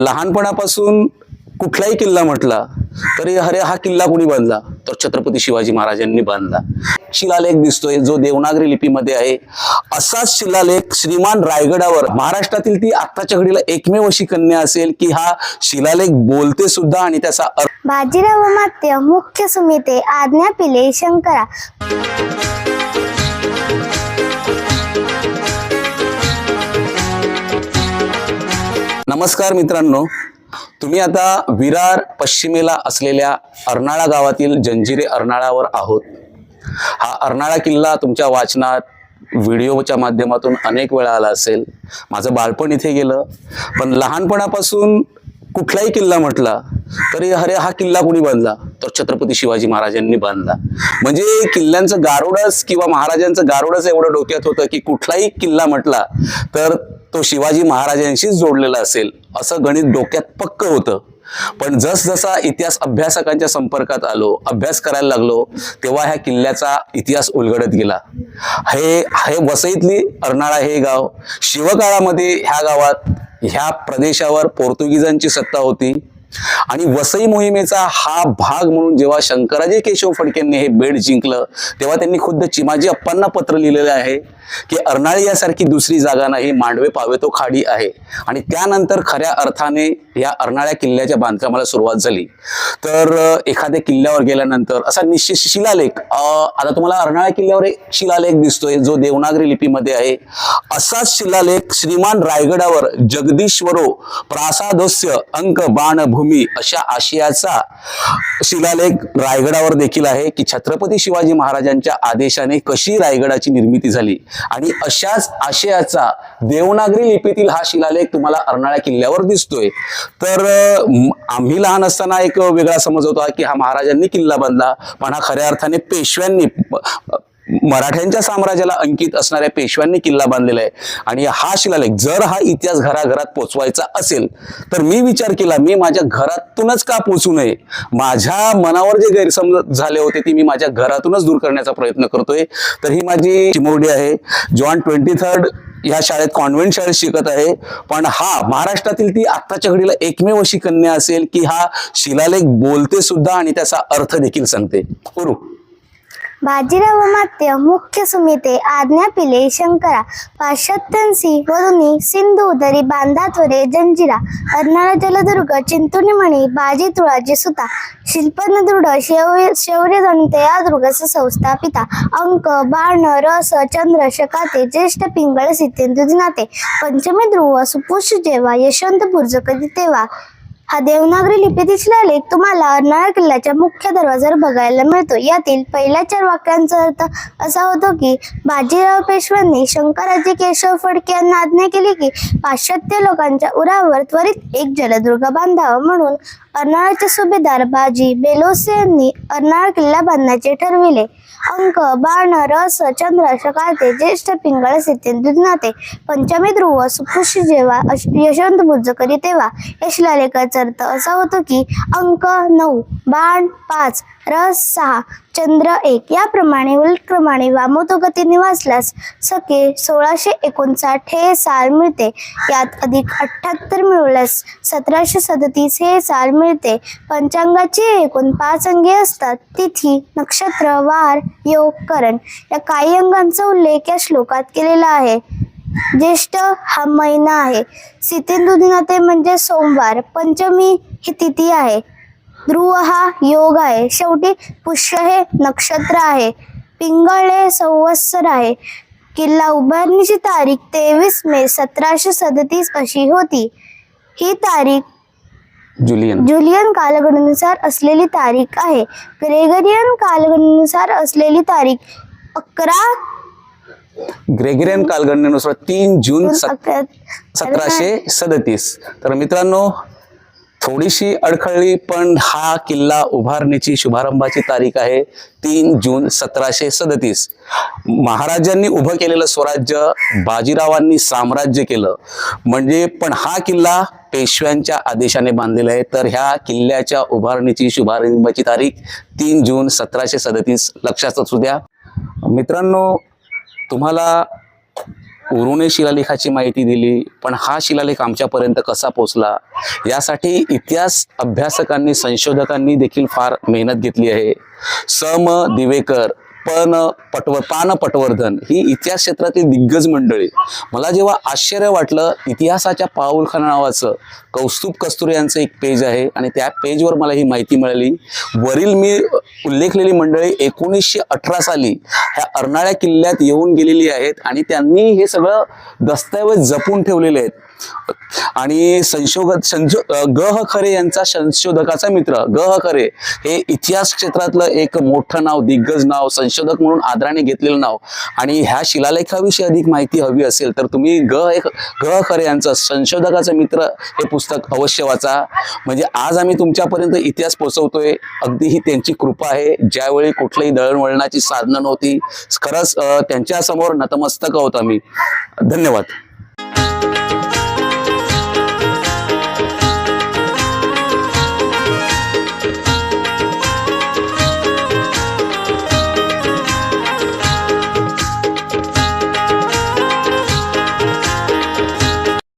लहानपणापासून कुठलाही किल्ला म्हटला तरी अरे हा किल्ला कोणी बांधला तर छत्रपती शिवाजी महाराजांनी बांधला। शिलालेख दिसतोय जो देवनागरी लिपीमध्ये आहे। असाच शिलालेख श्रीमान रायगडावर महाराष्ट्रातील ती आत्ताच्या घडीला एकमेव अशी कन्या असेल की हा शिलालेख बोलते सुद्धा आणि त्याचा बाजीराव मात्य मुख्य सुमिते आज्ञा पिले शंकरा। नमस्कार मित्रांनो, तुम्ही आता विरार पश्चिमेला असलेल्या अर्नाळा गावातील जंजिरे अर्नाळावर आहोत। हा अर्नाळा किल्ला तुमच्या वाचनात व्हिडिओच्या माध्यमातून अनेक वेळा आला असेल। माझं बालपण इथे गेलं, पण लहानपणापासून कुठलाही किल्ला म्हटला तरी अरे हा किल्ला कोणी बांधला तर छत्रपती शिवाजी महाराजांनी बांधला। म्हणजे किल्ल्यांचं गारुडच किंवा महाराजांचं गारुडच एवढं डोक्यात होतं की कुठलाही किल्ला म्हटला तर तो शिवाजी महाराजांशीच जोडलेला असेल असं गणित डोक्यात पक्क होतं। पण जसजसा इतिहास अभ्यासकांच्या संपर्कात आलो, अभ्यास करायला लागलो, तेव्हा ह्या किल्ल्याचा इतिहास उलगडत गेला। हे वसईतली अर्नाळा हे गाव, शिवकाळामध्ये ह्या गावात ह्या प्रदेशावर पोर्तुगीजांची सत्ता होती आणि वसई मोहिमेचा हा भाग म्हणून जेव्हा शंकराजी केशव फडकेंनी हे बेट जिंकलं तेव्हा त्यांनी खुद्द चिमाजी अप्पांना पत्र लिहिलेलं आहे की अर्नाळी यासारखी दुसरी जागा नाही, मांडवे पावे तो खाडी आहे। आणि त्यानंतर खऱ्या अर्थाने या अर्नाळ्या किल्ल्याच्या बांधकामाला सुरुवात झाली। तर एखाद्या किल्ल्यावर गेल्यानंतर असा निश्चित शिलालेख, आता तुम्हाला अर्नाळ्या किल्ल्यावर एक शिलालेख दिसतोय जो देवनागरी लिपीमध्ये आहे। असाच शिलालेख श्रीमान रायगडावर जगदीश्वरो प्रासादस्य अंक बाणभूमी अशा आशयाचा शिलालेख रायगडावर देखील आहे की छत्रपती शिवाजी महाराजांच्या आदेशाने कशी रायगडाची निर्मिती झाली आणि अशाच आशयाचा देवनागरी लिपीतील हा शिलालेख तुम्हाला अर्नाळा किल्ल्यावर दिसतोय। तर आम्ही लहान असताना एक वेगळा समज होता की हा महाराजांनी किल्ला बांधला, पण हा खऱ्या अर्थाने पेशव्यांनी, मराठ्यांच्या साम्राज्याला अंकित असणाऱ्या पेशव्यांनी किल्ला बांधलेला आहे। आणि हा शिलालेख जर हा इतिहास घराघरात पोचवायचा असेल तर मी विचार केला मी माझ्या घरातूनच का पोचू नये। माझ्या मनावर जे गैरसमज झाले होते ती मी माझ्या घरातूनच दूर करण्याचा प्रयत्न करतोय। तर ही माझी चिमुरडी आहे, जॉन 23 या शाळेत, कॉन्व्हेंट शाळेत शिकत आहे। पण हा महाराष्ट्रातील ती आत्ताच्या घडीला एकमेव अशी कन्या असेल की हा शिलालेख बोलते सुद्धा आणि त्याचा अर्थ देखील सांगते। उरू बाजीराव मात्य मुख्य सुमिते आज्ञा पिले शंकरा। पाश्चात्यांसी वरुणी सिंधू उदरी बांधात्वरे जंजिरा। अर्नाळा जलदुर्ग चिंतुनीमणी बाजी तुळाची सुता। शिल्पन दृढ शौर्य जणते या दुर्गस संस्थापिता। अंक बाण रस चंद्र शकाते ज्येष्ठ पिंगळ सितेंदू दिनाते। पंचमी ध्रुव सुपुष जेव्हा यशवंत बुर्ज कधी तेव्हा। हा देवनागरी लिपीतील शिलालेख तुम्हाला अर्नाळा किल्ल्याच्या मुख्य दरवाजावर बघायला मिळतो। यातील पहिल्या 4 वाक्यांचा अर्थ असा होतो की बाजीराव पेशव्यांनी शंकराजी केशव फडके यांना आज्ञा केली की पाश्चात्य लोकांच्या उरावर त्वरित एक जलदुर्ग बांधावा, म्हणून अर्नाळ्याचे सुभेदार बाजी बेलोसे यांनी अर्नाळा किल्ला बांधण्याचे ठरविले। अंक बाण रस चंद्र शकाते ज्येष्ठ पिंगळ सितेंदू दिनाते। पंचमी ध्रुव सुपुष जेव्हा यशवंत बुर्ज कधी तेव्हा। या शिलालेखाचा अर्थ असा होतो की अंक 9, बाण 5, रस 6, चंद्र 1 याप्रमाणे उलटक्रमाने वामोतो गतीने वाचल्यास सके 1659 हे साल मिळते। यात अधिक 78 मिळवल्यास 1737 हे साल मिळते। पंचांगाचे एकूण 5 अंगे असतात, तिथी, नक्षत्र, वार, योग, करण या काही अंगांचा उल्लेख या श्लोकात केलेला आहे। ज्येष्ठ हा महिना आहे, सितेंदू दिनाते म्हणजे सोमवार, पंचमी ही तिथी आहे, ध्रुव हा योग आहे, शेवटी पुष्य हे नक्षत्र आहे, पिंगळ हे संवत्सर आहे। किल्ला उभारणीची तारीख 23 मे 1737 अशी होती। ही तारीख जुलियन कालगणनेनुसार असलेली तारीख आहे। ग्रेगरियन कालगणनेनुसार असलेली तारीख 11 ग्रेगरियन कालगणनेनुसार 3 जून 1737। तर मित्रांनो, थोडीशी अडखळली पण हा किल्ला उभारणीची शुभारंभाची तारीख आहे 3 जून 1737। महाराजांनी उभं केलेलं स्वराज्य बाजीरावांनी साम्राज्य केलं म्हणजे, पण हा किल्ला पेशव्यांच्या आदेशाने बांधलेला आहे। तर ह्या किल्ल्याच्या उभारणीची शुभारंभाची तारीख 3 जून 1737 लक्षात असू द्या। मित्रांनो, तुम्हाला उरुने शिलालेखाची माहिती दिली, पण हा शिलालेख आमच्यापर्यंत कसा पोहोचला यासाठी इतिहास अभ्यासकांनी संशोधकांनी देखील फार मेहनत घेतली आहे. सम दिवेकर, पान पटवर्धन ही इतिहास क्षेत्रातील दिग्गज मंडळी. मला जेव्हा आश्चर्य वाटलं, इतिहासाच्या पाऊलखाना नावाचं कौस्तुभ कस्तुरे यांचं एक पेज आहे आणि त्या पेजवर मला ही माहिती मिळाली. वरील मी उल्लेखलेली मंडळी 1918 साली ह्या अर्नाळा किल्ल्यात येऊन गेलेली आहेत आणि त्यांनी हे सगळं दस्तऐवज जपून ठेवलेले आहेत. आणि ग ह खरे यांचा संशोधकाचा मित्र ग ह खरे हे इतिहास क्षेत्रातलं एक मोठं नाव, दिग्गज नाव, संशोधक म्हणून आदराने घेतलेलं नाव. आणि ह्या शिलालेखाविषयी अधिक माहिती हवी असेल तर तुम्ही ग ह खरे यांचं संशोधकाचा मित्र हे पुस्तक अवश्य वाचा. म्हणजे आज आम्ही तुमच्यापर्यंत इतिहास पोहोचवतोय, अगदी ही त्यांची कृपा आहे. ज्यावेळी कुठल्याही दळणवळणाची साधनं नव्हती, खरंच त्यांच्या समोर नतमस्तक आहोत आम्ही. धन्यवाद.